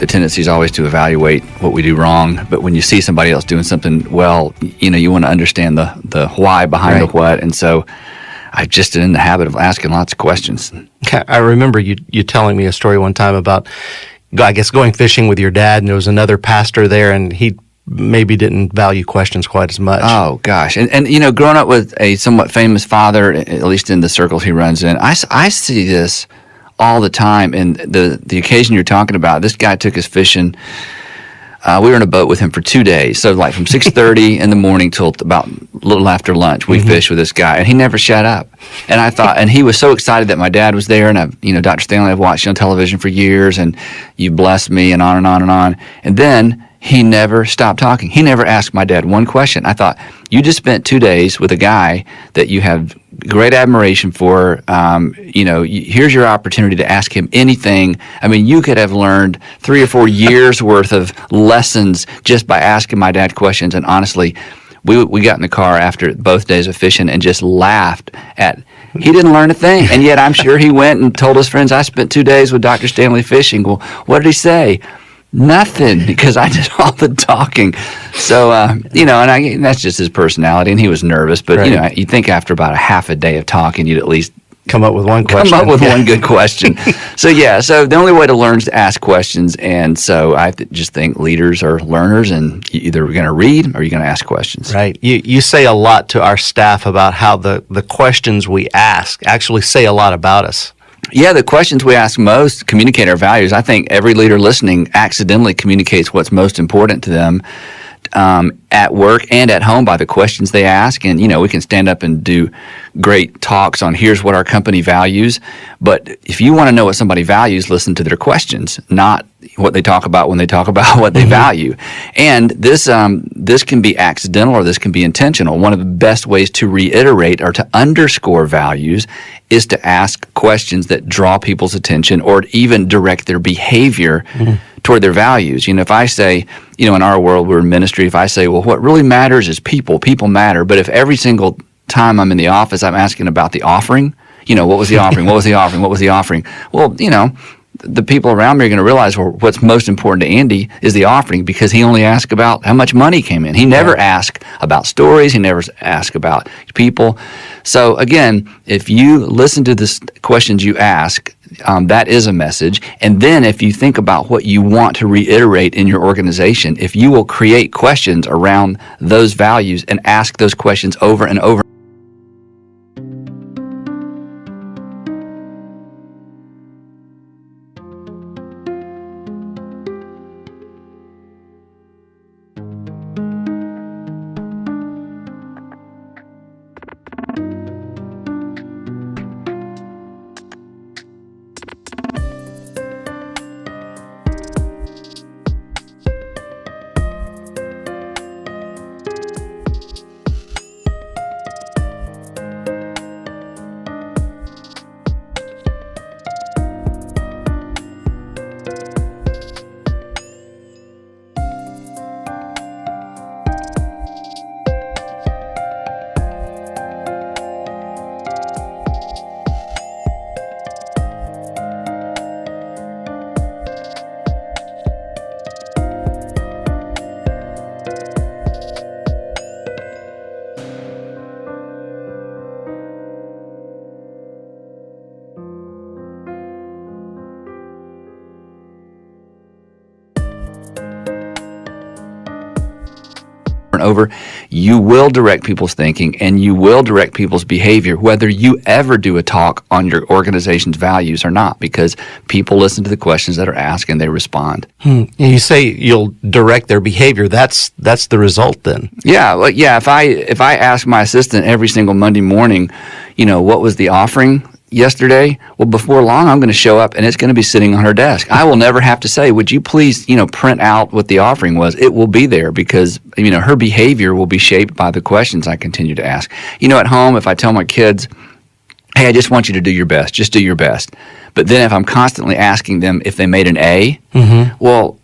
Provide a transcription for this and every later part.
the tendency is always to evaluate what we do wrong. But when you see somebody else doing something well, you want to understand the why behind the what. And so I just in the habit of asking lots of questions. I remember you telling me a story one time about, I guess, going fishing with your dad, and there was another pastor there, and he maybe didn't value questions quite as much. Oh, gosh. And growing up with a somewhat famous father, at least in the circles he runs in, I see this all the time. And the occasion you're talking about, this guy took us fishing. We were in a boat with him for 2 days. So like from 6:30 in the morning till about a little after lunch, we fished with this guy, and he never shut up. And I thought, and he was so excited that my dad was there, and Dr. Stanley I've watched on television for years, and you blessed me, and on and on and on. And then he never stopped talking. He never asked my dad one question. I thought, you just spent 2 days with a guy that you have great admiration for. Here's your opportunity to ask him anything. I mean, you could have learned 3 or 4 years worth of lessons just by asking my dad questions. And honestly, we got in the car after both days of fishing and just laughed at. He didn't learn a thing, and yet I'm sure he went and told his friends, I spent 2 days with Dr. Stanley fishing. Well, what did he say? Nothing, because I did all the talking. So, and that's just his personality, and he was nervous. But, right. You think after about a half a day of talking, you'd at least come up with one question. Come up with one good question. So the only way to learn is to ask questions. And so I just think leaders are learners, and you're either going to read or you're going to ask questions. Right. You say a lot to our staff about how the questions we ask actually say a lot about us. Yeah, the questions we ask most communicate our values. I think every leader listening accidentally communicates what's most important to them at work and at home by the questions they ask. And, we can stand up and do great talks on here's what our company values. But if you want to know what somebody values, listen to their questions, not what they talk about when they talk about what they value. And this can be accidental or this can be intentional. One of the best ways to reiterate or to underscore values is to ask questions that draw people's attention or even direct their behavior toward their values. If I say, in our world, we're in ministry, if I say, well, what really matters is people matter. But if every single time I'm in the office, I'm asking about the offering, what was the offering? What was the offering? What was the offering? Well, the people around me are going to realize, well, what's most important to Andy is the offering, because he only asked about how much money came in. He never asked about stories. He never asked about people. So again, if you listen to the questions you ask, that is a message. And then if you think about what you want to reiterate in your organization, if you will create questions around those values and ask those questions over and over, over, you will direct people's thinking and you will direct people's behavior, whether you ever do a talk on your organization's values or not, because people listen to the questions that are asked and they respond. You say you'll direct their behavior. That's the result then. Yeah. Well, yeah. If I ask my assistant every single Monday morning, what was the offering yesterday? Well, before long, I'm going to show up and it's going to be sitting on her desk. I will never have to say, would you please, print out what the offering was? It will be there because, her behavior will be shaped by the questions I continue to ask. At home, if I tell my kids, hey, I just want you to do your best, just do your best. But then if I'm constantly asking them if they made an A, well,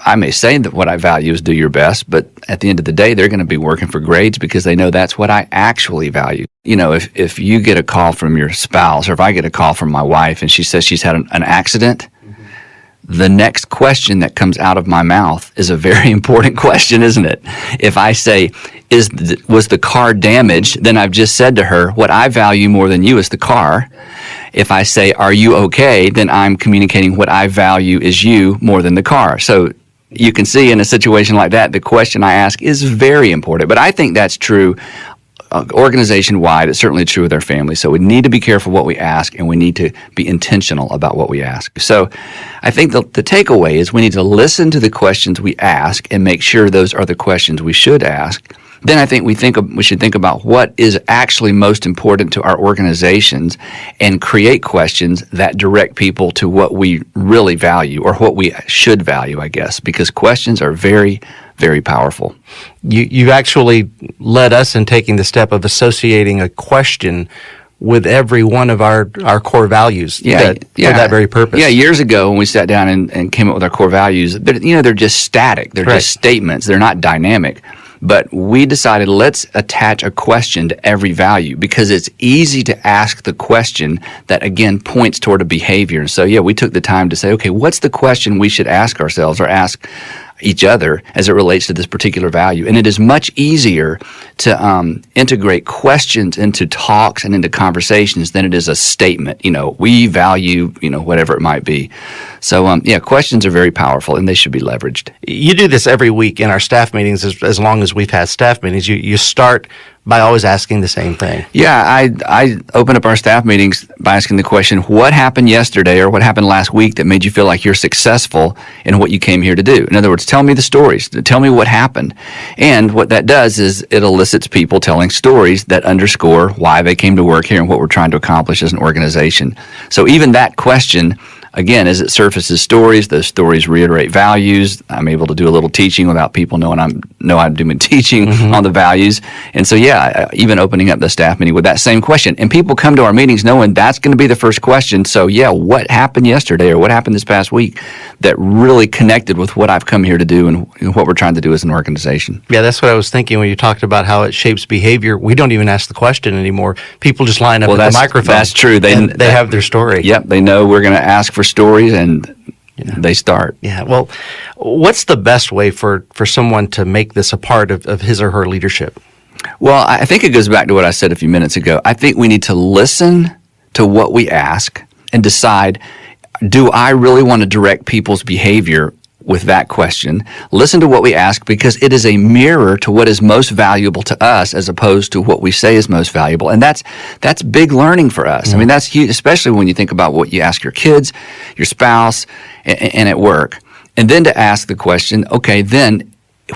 I may say that what I value is do your best, but at the end of the day, they're going to be working for grades because they know that's what I actually value. If you get a call from your spouse or if I get a call from my wife and she says she's had an accident, the next question that comes out of my mouth is a very important question, isn't it? If I say, was the car damaged? Then I've just said to her, what I value more than you is the car. If I say, are you okay? Then I'm communicating what I value is you more than the car. So you can see in a situation like that, the question I ask is very important. But I think that's true organization-wide. It's certainly true with our family. So we need to be careful what we ask, and we need to be intentional about what we ask. So I think the takeaway is we need to listen to the questions we ask and make sure those are the questions we should ask. Then I think we should think about what is actually most important to our organizations and create questions that direct people to what we really value or what we should value, I guess, because questions are very, very powerful. You actually led us in taking the step of associating a question with every one of our core values for that very purpose. Yeah, years ago when we sat down and came up with our core values, they're just static. They're just statements. They're not dynamic. But we decided let's attach a question to every value because it's easy to ask the question that, again, points toward a behavior. So, we took the time to say, okay, what's the question we should ask ourselves or ask each other as it relates to this particular value? And it is much easier to integrate questions into talks and into conversations than it is a statement. We value, whatever it might be. So, questions are very powerful and they should be leveraged. You do this every week in our staff meetings as long as we've had staff meetings. You start by always asking the same thing. Yeah, I open up our staff meetings by asking the question, what happened yesterday or what happened last week that made you feel like you're successful in what you came here to do? In other words, tell me the stories. Tell me what happened. And what that does is it elicits people telling stories that underscore why they came to work here and what we're trying to accomplish as an organization. So even that question, again, as it surfaces stories, those stories reiterate values. I'm able to do a little teaching without people knowing I'm doing teaching on the values. And so, even opening up the staff meeting with that same question. And people come to our meetings knowing that's going to be the first question. So, what happened yesterday or what happened this past week that really connected with what I've come here to do and what we're trying to do as an organization? Yeah, that's what I was thinking when you talked about how it shapes behavior. We don't even ask the question anymore. People just line up at the microphone. That's true. They have their story. Yep, they know we're going to ask for stories and they start. Yeah. Well, what's the best way for someone to make this a part of his or her leadership? Well, I think it goes back to what I said a few minutes ago. I think we need to listen to what we ask and decide, do I really want to direct people's behavior with that question? Listen to what we ask because it is a mirror to what is most valuable to us as opposed to what we say is most valuable. And that's big learning for us. Mm-hmm. I mean, that's huge, especially when you think about what you ask your kids, your spouse, and at work. And then to ask the question, okay, then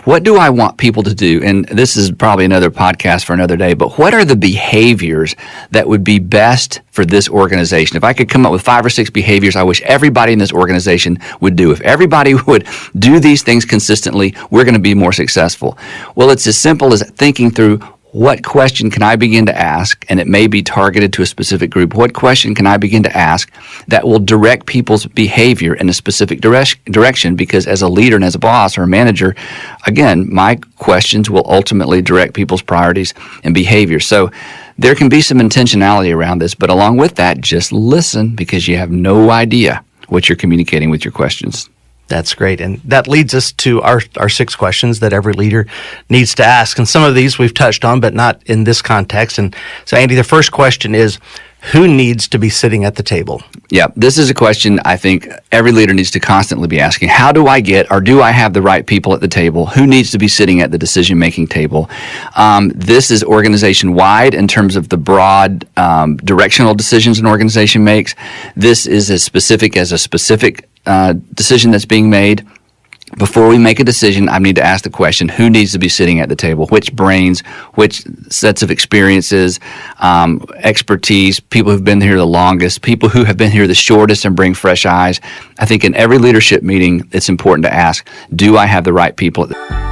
what do I want people to do? And this is probably another podcast for another day, but what are the behaviors that would be best for this organization? If I could come up with 5 or 6 behaviors I wish everybody in this organization would do. If everybody would do these things consistently, we're going to be more successful. Well, it's as simple as thinking through, what question can I begin to ask? And it may be targeted to a specific group. What question can I begin to ask that will direct people's behavior in a specific direction? Because as a leader and as a boss or a manager, again, my questions will ultimately direct people's priorities and behavior. So there can be some intentionality around this, but along with that, just listen because you have no idea what you're communicating with your questions. That's great. And that leads us to our 6 questions that every leader needs to ask. And some of these we've touched on, but not in this context. And so, Andy, the first question is, who needs to be sitting at the table? Yeah, this is a question I think every leader needs to constantly be asking. How do I get, or do I have the right people at the table? Who needs to be sitting at the decision-making table? This is organization-wide in terms of the broad directional decisions an organization makes. This is as specific as a specific decision that's being made. Before we make a decision, I need to ask the question, who needs to be sitting at the table? Which brains, which sets of experiences, expertise, people who've been here the longest, people who have been here the shortest and bring fresh eyes. I think in every leadership meeting, it's important to ask, do I have the right people at the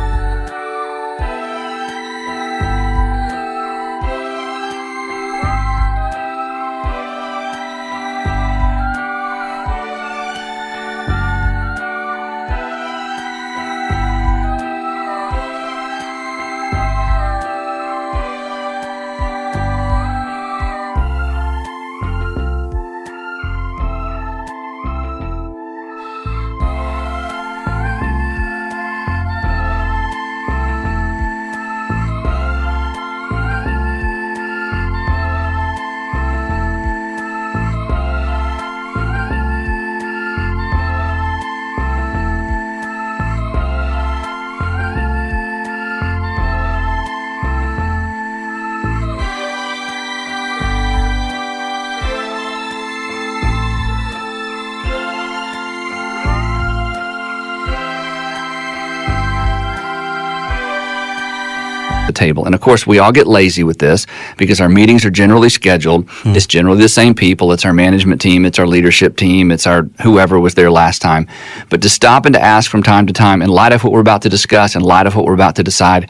the table. And of course, we all get lazy with this because our meetings are generally scheduled. It's generally the same people. It's our management team. It's our leadership team. It's our whoever was there last time. But to stop and to ask from time to time, in light of what we're about to discuss, in light of what we're about to decide,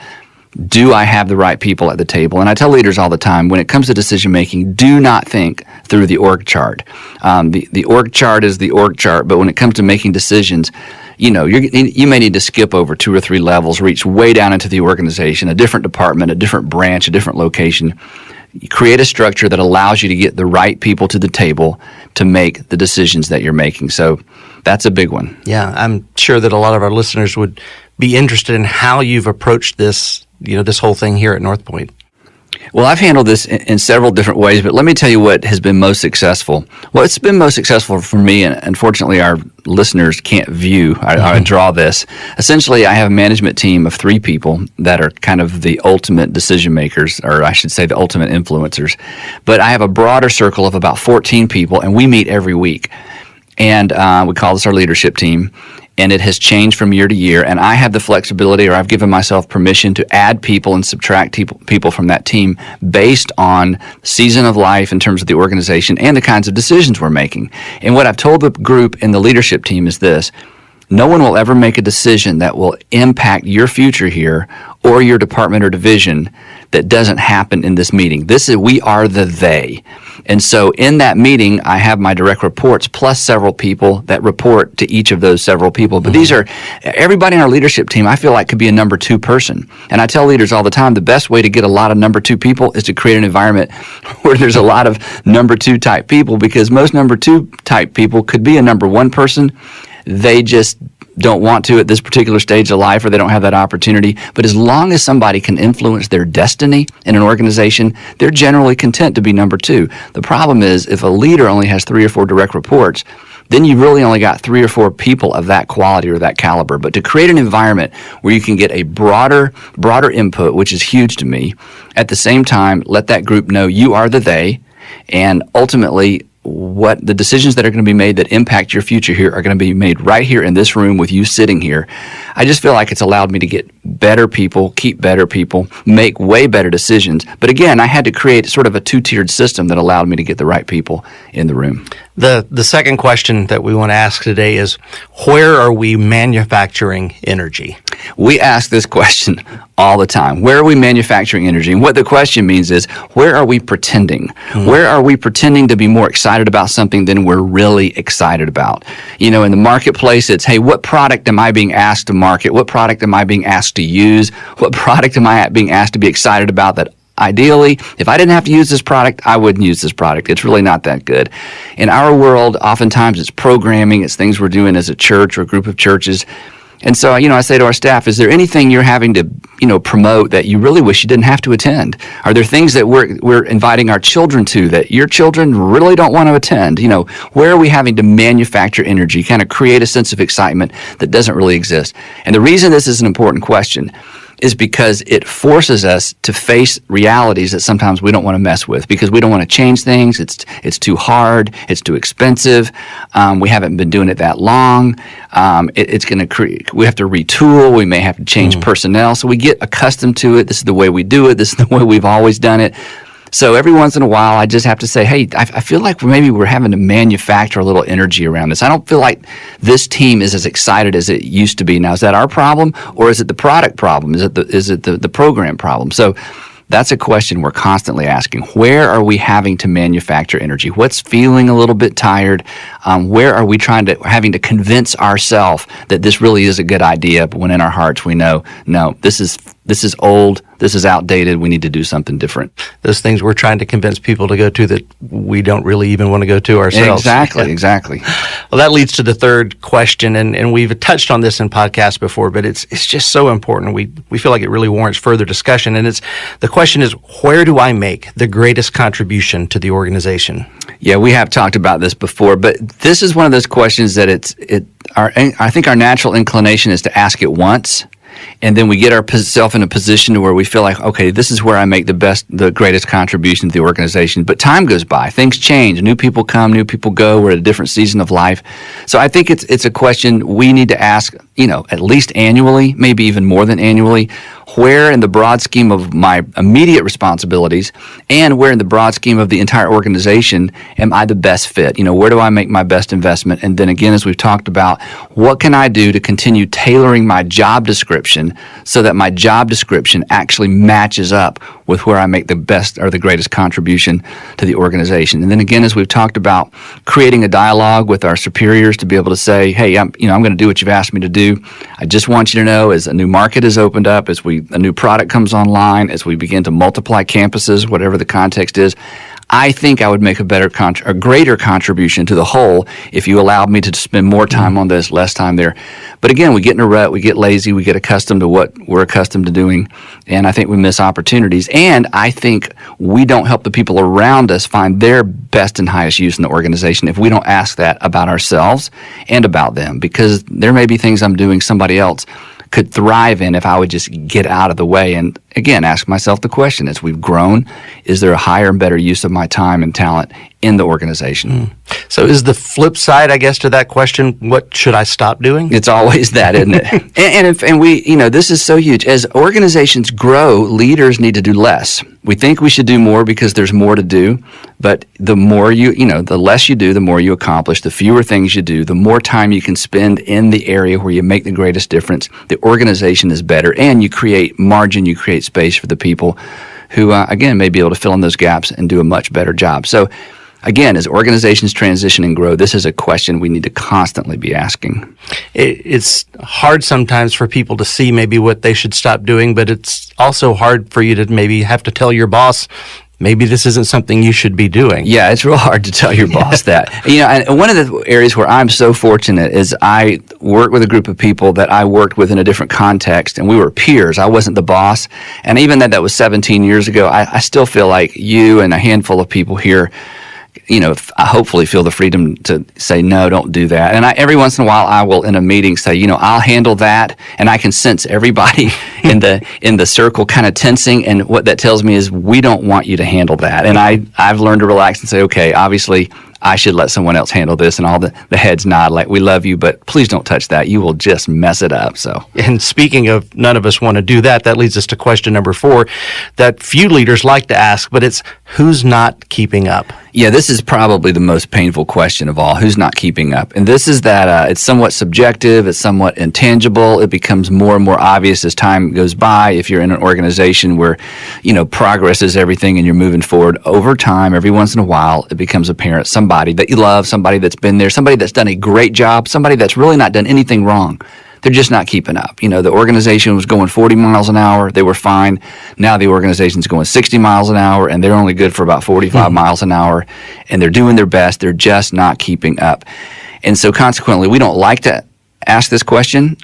do I have the right people at the table? And I tell leaders all the time, when it comes to decision making, do not think through the org chart. The org chart is the org chart, but when it comes to making decisions, you may need to skip over 2 or 3 levels, reach way down into the organization, a different department, a different branch, a different location. You create a structure that allows you to get the right people to the table to make the decisions that you're making. So that's a big one. Yeah, I'm sure that a lot of our listeners would be interested in how you've approached this, this whole thing here at North Point. Well, I've handled this in several different ways, but let me tell you what has been most successful. Well, it's been most successful for me, and unfortunately our listeners can't view. I draw this. Essentially, I have a management team of 3 people that are kind of the ultimate decision makers, or I should say the ultimate influencers. But I have a broader circle of about 14 people, and we meet every week. And we call this our leadership team. And it has changed from year to year, and I have the flexibility, or I've given myself permission to add people and subtract people from that team based on season of life in terms of the organization and the kinds of decisions we're making. And what I've told the group and the leadership team is this: no one will ever make a decision that will impact your future here or your department or division that doesn't happen in this meeting. We are the they. And so in that meeting, I have my direct reports plus several people that report to each of those several people. But these are, everybody in our leadership team, I feel like could be a number 2 person. And I tell leaders all the time, the best way to get a lot of number 2 people is to create an environment where there's a lot of number 2 type people, because most number 2 type people could be a number 1 person. They just don't want to at this particular stage of life, or they don't have that opportunity. But as long as somebody can influence their destiny in an organization, they're generally content to be number 2. The problem is if a leader only has 3 or 4 direct reports, then you really only got 3 or 4 people of that quality or that caliber. But to create an environment where you can get a broader input, which is huge to me, at the same time, let that group know you are the they, and ultimately what the decisions that are going to be made that impact your future here are going to be made right here in this room with you sitting here. I just feel like it's allowed me to get better people, keep better people, make way better decisions. But again, I had to create sort of a 2-tiered system that allowed me to get the right people in the room. The second question that we want to ask today is, where are we manufacturing energy? We ask this question all the time. Where are we manufacturing energy? And what the question means is, where are we pretending? Where are we pretending to be more excited about something than we're really excited about? In the marketplace, it's, hey, what product am I being asked to market? What product am I being asked to use? What product am I being asked to be excited about that ideally, if I didn't have to use this product, I wouldn't use this product. It's really not that good. In our world, oftentimes it's programming, it's things we're doing as a church or a group of churches. And so, I say to our staff, is there anything you're having to, promote that you really wish you didn't have to attend? Are there things that we're inviting our children to that your children really don't want to attend? Where are we having to manufacture energy, kind of create a sense of excitement that doesn't really exist? And the reason this is an important question is because it forces us to face realities that sometimes we don't want to mess with, because we don't want to change things. It's too hard. It's too expensive. We haven't been doing it that long. It's going to create. We have to retool. We may have to change personnel. So we get accustomed to it. This is the way we do it. This is the way we've always done it. So every once in a while, I just have to say, hey, I feel like maybe we're having to manufacture a little energy around this. I don't feel like this team is as excited as it used to be. Now, is that our problem, or is it the product problem? Is it the program problem? So that's a question we're constantly asking. Where are we having to manufacture energy? What's feeling a little bit tired? Where are we having to convince ourselves that this really is a good idea, but when in our hearts we know, no, this is old, this is outdated, we need to do something different. Those things we're trying to convince people to go to that we don't really even want to go to ourselves. Exactly. Well, that leads to the third question, and we've touched on this in podcasts before, but it's just so important. We feel like it really warrants further discussion, and the question is, where do I make the greatest contribution to the organization? Yeah, we have talked about this before, but this is one of those questions that I think our natural inclination is to ask it once, and then we get ourselves in a position where we feel like, okay, this is where I make the greatest contribution to the organization. But time goes by, things change, new people come, new people go. We're at a different season of life. So I think it's a question we need to ask at least annually, maybe even more than annually, where in the broad scheme of my immediate responsibilities and where in the broad scheme of the entire organization am I the best fit? Where do I make my best investment? And then again, as we've talked about, what can I do to continue tailoring my job description so that my job description actually matches up with where I make the best or the greatest contribution to the organization? And then again, as we've talked about, creating a dialogue with our superiors to be able to say, hey, I'm going to do what you've asked me to do. I just want you to know, as a new market has opened up, as a new product comes online, as we begin to multiply campuses, whatever the context is, I think I would make a greater contribution to the whole if you allowed me to spend more time on this, less time there. But again, we get in a rut, we get lazy, we get accustomed to what we're accustomed to doing, and I think we miss opportunities. And I think we don't help the people around us find their best and highest use in the organization if we don't ask that about ourselves and about them, because there may be things I'm doing somebody else could thrive in if I would just get out of the way. And again, ask myself the question, as we've grown, is there a higher and better use of my time and talent in the organization? So is the flip side, I guess, to that question, what should I stop doing? It's always that, isn't it? and we, this is so huge. As organizations grow, leaders need to do less. We think we should do more because there's more to do, but the more the less you do, the more you accomplish. The fewer things you do, the more time you can spend in the area where you make the greatest difference. The organization is better, and you create margin, you create space for the people who, again, may be able to fill in those gaps and do a much better job. So, again, as organizations transition and grow, this is a question we need to constantly be asking. It's hard sometimes for people to see maybe what they should stop doing, but it's also hard for you to maybe have to tell your boss, maybe this isn't something you should be doing. Yeah, it's real hard to tell your boss that. And one of the areas where I'm so fortunate is I work with a group of people that I worked with in a different context, and we were peers. I wasn't the boss. And even though that was 17 years ago, I still feel like you and a handful of people here I hopefully feel the freedom to say, no, don't do that. And every once in a while, I will in a meeting say, I'll handle that. And I can sense everybody in the circle kind of tensing. And what that tells me is we don't want you to handle that. And I've learned to relax and say, okay, obviously I should let someone else handle this. And all the heads nod like, we love you, but please don't touch that. You will just mess it up. So, and speaking of none of us want to do that, that leads us to question number 4 that few leaders like to ask, but it's who's not keeping up? Yeah, this is probably the most painful question of all. Who's not keeping up? And this is that it's somewhat subjective, it's somewhat intangible. It becomes more and more obvious as time goes by. If you're in an organization where, progress is everything and you're moving forward over time, every once in a while, it becomes apparent somebody that you love, somebody that's been there, somebody that's done a great job, somebody that's really not done anything wrong. They're just not keeping up. The organization was going 40 miles an hour. They were fine. Now the organization's going 60 miles an hour, and they're only good for about 45 miles an hour, and they're doing their best. They're just not keeping up. And so consequently, we don't like to ask this question.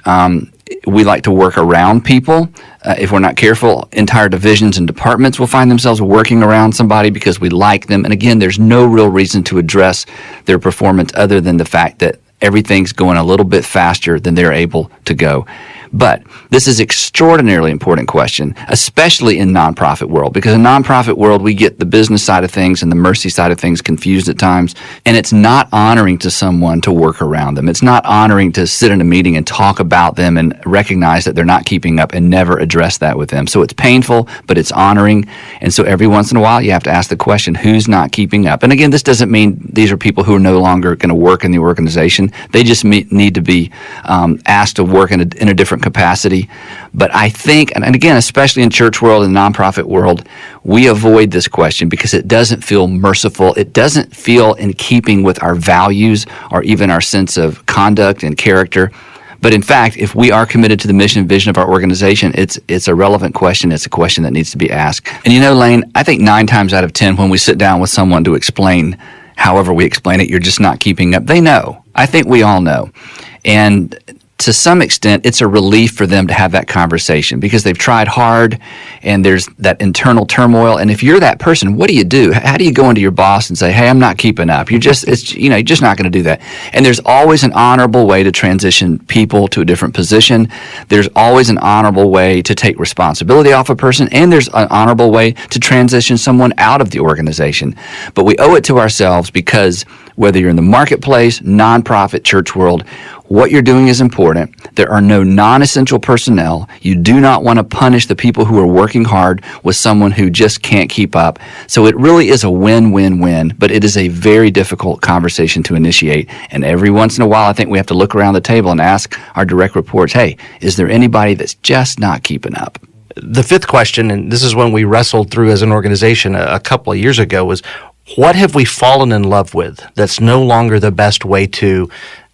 We like to work around people. If we're not careful, entire divisions and departments will find themselves working around somebody because we like them. And again, there's no real reason to address their performance other than the fact that everything's going a little bit faster than they're able to go. But this is extraordinarily important question, especially in nonprofit world, because in nonprofit world, we get the business side of things and the mercy side of things confused at times. And it's not honoring to someone to work around them. It's not honoring to sit in a meeting and talk about them and recognize that they're not keeping up and never address that with them. So it's painful, but it's honoring. And so every once in a while, you have to ask the question, who's not keeping up? And again, this doesn't mean these are people who are no longer going to work in the organization. They just need to be asked to work in a different capacity. But I think, and again, especially in church world and nonprofit world, we avoid this question because it doesn't feel merciful. It doesn't feel in keeping with our values or even our sense of conduct and character. But in fact, if we are committed to the mission and vision of our organization, it's a relevant question. It's a question that needs to be asked. And Lane, I think 9 times out of 10, when we sit down with someone to explain however we explain it, you're just not keeping up. They know. I think we all know. And to some extent, it's a relief for them to have that conversation because they've tried hard and there's that internal turmoil. And if you're that person, what do you do? How do you go into your boss and say, hey, I'm not keeping up? You're just not going to do that. And there's always an honorable way to transition people to a different position. There's always an honorable way to take responsibility off a person. And there's an honorable way to transition someone out of the organization. But we owe it to ourselves because whether you're in the marketplace, nonprofit, church world, what you're doing is important. There are no non-essential personnel. You do not want to punish the people who are working hard with someone who just can't keep up. So it really is a win-win-win, but it is a very difficult conversation to initiate. And every once in a while, I think we have to look around the table and ask our direct reports, hey, is there anybody that's just not keeping up? The fifth question, and this is one we wrestled through as an organization a couple of years ago, was what have we fallen in love with that's no longer the best way to,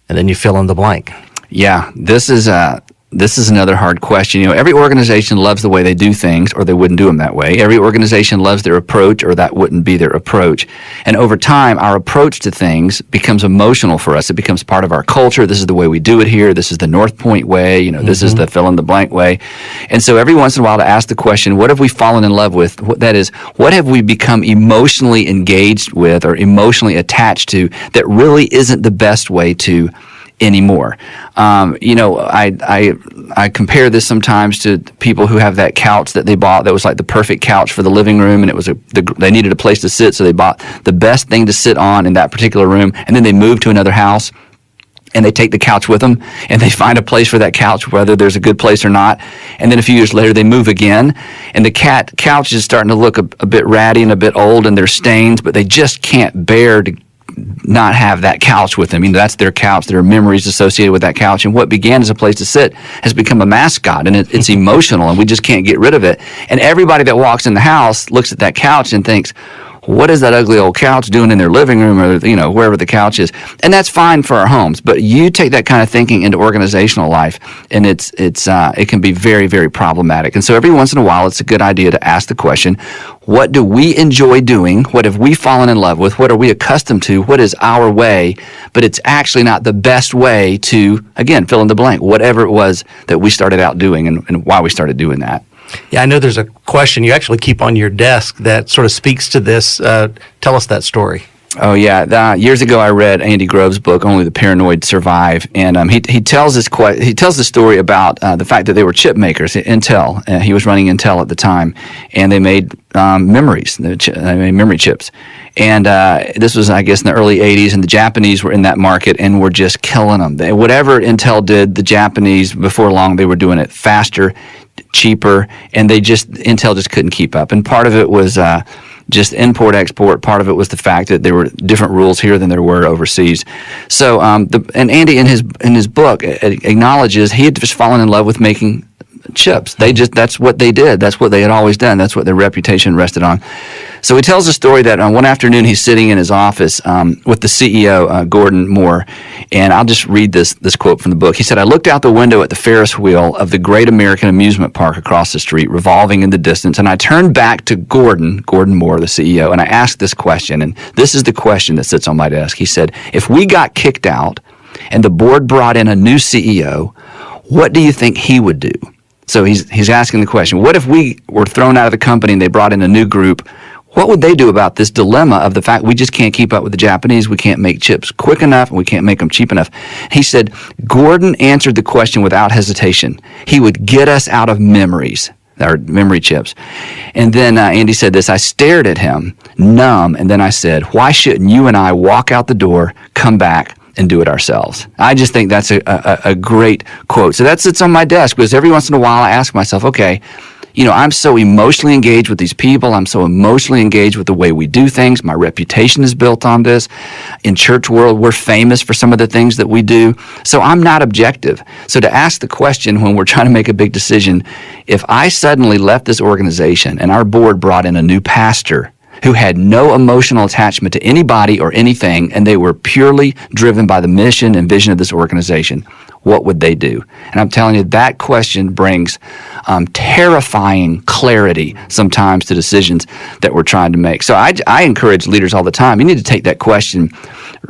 and then you fill in the blank. Yeah, this is another hard question. Every organization loves the way they do things, or they wouldn't do them that way. Every organization loves their approach, or that wouldn't be their approach. And over time, our approach to things becomes emotional for us. It becomes part of our culture. This is the way we do it here. This is the North Point way. This is the fill in the blank way. And so every once in a while to ask the question, what have we fallen in love with? That is, what have we become emotionally engaged with or emotionally attached to that really isn't the best way to anymore? I compare this sometimes to people who have that couch that they bought that was like the perfect couch for the living room, and it was they needed a place to sit, so they bought the best thing to sit on in that particular room, and then they moved to another house and they take the couch with them and they find a place for that couch, whether there's a good place or not. And then a few years later they move again and the couch is starting to look a bit ratty and a bit old, and there's stains, but they just can't bear to not have that couch with them. That's their couch. There are memories associated with that couch. And what began as a place to sit has become a mascot, and it's emotional, and we just can't get rid of it. And everybody that walks in the house looks at that couch and thinks, what is that ugly old couch doing in their living room, or wherever the couch is? And that's fine for our homes, but you take that kind of thinking into organizational life, and it can be very, very problematic. And so every once in a while, it's a good idea to ask the question, what do we enjoy doing? What have we fallen in love with? What are we accustomed to? What is our way? But it's actually not the best way to, again, fill in the blank, whatever it was that we started out doing and why we started doing that. Yeah, I know there's a question you actually keep on your desk that sort of speaks to this. Tell us that story. Oh, yeah. Years ago, I read Andy Grove's book, Only the Paranoid Survive. And he tells the story about the fact that they were chip makers, Intel. He was running Intel at the time. And they made memories. They made memory chips. And this was, I guess, in the early 80s. And the Japanese were in that market and were just killing them. Whatever Intel did, the Japanese, before long, they were doing it faster, cheaper, and Intel just couldn't keep up. And part of it was just import export. Part of it was the fact that there were different rules here than there were overseas. So and Andy in his book acknowledges he had just fallen in love with making chips. That's what they did. That's what they had always done. That's what their reputation rested on. So he tells a story that one afternoon he's sitting in his office with the CEO, Gordon Moore, and I'll just read this quote from the book. He said, "I looked out the window at the Ferris wheel of the great American amusement park across the street, revolving in the distance, and I turned back to Gordon Moore, the CEO, and I asked this question, and this is the question that sits on my desk." He said, "If we got kicked out and the board brought in a new CEO, what do you think he would do?" So he's asking the question, what if we were thrown out of the company and they brought in a new group? What would they do about this dilemma of the fact we just can't keep up with the Japanese, we can't make chips quick enough, and we can't make them cheap enough? He said, Gordon answered the question without hesitation. He would get us out of memories, our memory chips. And then Andy said this, I stared at him, numb, and then I said, why shouldn't you and I walk out the door, come back, and do it ourselves? I just think that's a great quote. So that sits on my desk because every once in a while I ask myself, okay, I'm so emotionally engaged with these people. I'm so emotionally engaged with the way we do things. My reputation is built on this. In church world, we're famous for some of the things that we do. So I'm not objective. So to ask the question when we're trying to make a big decision, if I suddenly left this organization and our board brought in a new pastor who had no emotional attachment to anybody or anything, and they were purely driven by the mission and vision of this organization, what would they do? And I'm telling you, that question brings terrifying clarity sometimes to decisions that we're trying to make. So I encourage leaders all the time, you need to take that question,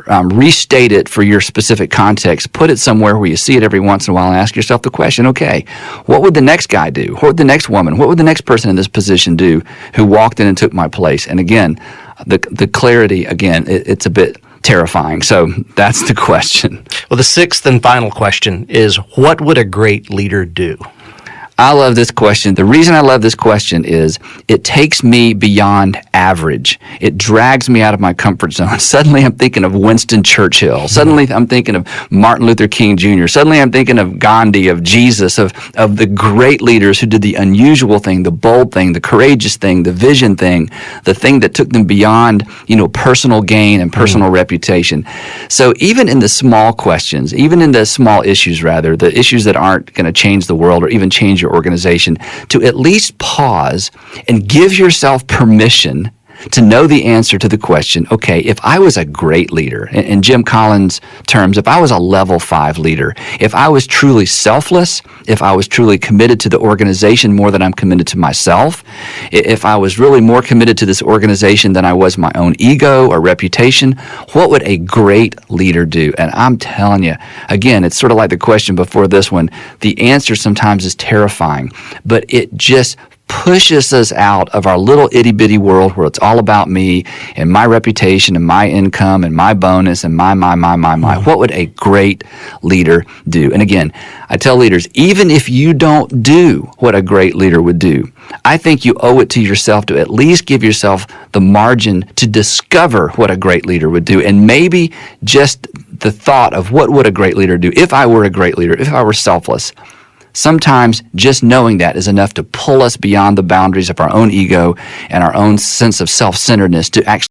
restate it for your specific context, put it somewhere where you see it every once in a while, and ask yourself the question, okay, what would the next guy do? What would the next woman, what would the next person in this position do who walked in and took my place? And again, the clarity, again, it's a bit terrifying. So that's the question. Well, the sixth and final question is, what would a great leader do? I love this question. The reason I love this question is it takes me beyond average. It drags me out of my comfort zone. Suddenly I'm thinking of Winston Churchill. Suddenly I'm thinking of Martin Luther King Jr. Suddenly I'm thinking of Gandhi, of Jesus, of the great leaders who did the unusual thing, the bold thing, the courageous thing, the vision thing, the thing that took them beyond, personal gain and personal reputation. So even in the small questions, even in the small issues rather, the issues that aren't going to change the world or even change your organization, to at least pause and give yourself permission to know the answer to the question, okay, if I was a great leader, in Jim Collins' terms, if I was a level 5 leader, if I was truly selfless, if I was truly committed to the organization more than I'm committed to myself, if I was really more committed to this organization than I was my own ego or reputation, what would a great leader do? And I'm telling you, again, it's sort of like the question before this one, the answer sometimes is terrifying, but it just pushes us out of our little itty-bitty world where it's all about me and my reputation and my income and my bonus and my. What would a great leader do? And again, I tell leaders, even if you don't do what a great leader would do, I think you owe it to yourself to at least give yourself the margin to discover what a great leader would do. And maybe just the thought of what would a great leader do if I were a great leader, if I were selfless. Sometimes just knowing that is enough to pull us beyond the boundaries of our own ego and our own sense of self-centeredness to actually